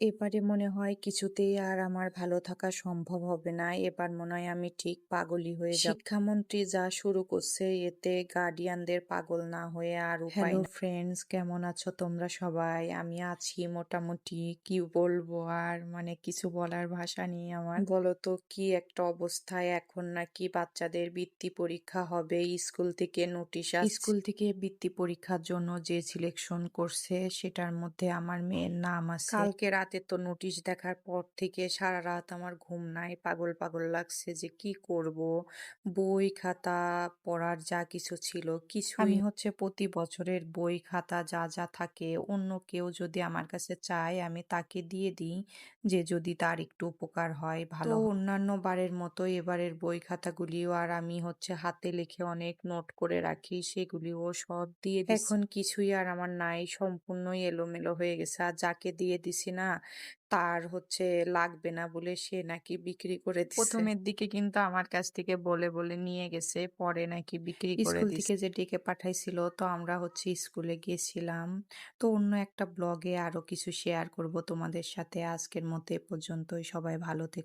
এবারে মনে হয় কিছুতেই আর আমার ভালো থাকা সম্ভব হবে না। এবার মনে হয় আমি ঠিক পাগলই হয়ে যাব। শিক্ষামন্ত্রী যা শুরু করছে এতে গার্ডিয়ানদের পাগল না হয়ে আর উপায় হ্যালো নাই। ফ্রেন্ডস, কেমন আছো তোমরা সবাই? আমি আছি মোটামুটি। কি বলবো আর, মানে কিছু বলার ভাষা নেই আমার। বলো তো কি একটা অবস্থায়, এখন নাকি বাচ্চাদের বৃত্তি পরীক্ষা হবে, স্কুল থেকে নোটিশ আসছে। স্কুল থেকে বৃত্তি পরীক্ষার জন্য যে সিলেকশন করছে সেটার মধ্যে আমার মেয়ের নাম আছে। কালকে রাতে তো নোটিশ দেখার পর থেকে সারা রাত আমার ঘুম নাই, পাগল পাগল লাগছে যে কি করব। বই খাতা পড়ার যা কিছু ছিল কিছুই আমি হচ্ছে প্রতি বছরের বই খাতা যা যা থাকে অন্য কেউ যদি আমার কাছে চায় আমি তাকে দিয়ে দিই, যে যদি তার একটু উপকার হয় ভালো হয়। অন্যান্য বারের মতো এবারের বই খাতাগুলিও আর আমি হচ্ছে হাতে লিখে অনেক নোট করে রাখি, সেগুলিও সব দিয়ে দিছি। এখন কিছুই আর আমার নাই, সম্পূর্ণই এলোমেলো হয়ে গেছে। আর যাকে দিয়ে দিছি না, তার হচ্ছে লাগবে না বলে সে নাকি বিক্রি করে দিছে। প্রথমের দিকে কিন্তু আমার কাছ থেকে বলে বলে নিয়ে গেছে, পরে নাকি বিক্রি করে স্কুল দিছে। থেকে যে ডেকে পাঠাইছিল তো আমরা হচ্ছে স্কুলে গেছিলাম। তো অন্য একটা ব্লগে আরো কিছু শেয়ার করব তোমাদের সাথে। আজকের মতো এ পর্যন্তই। সবাই ভালো থেকো।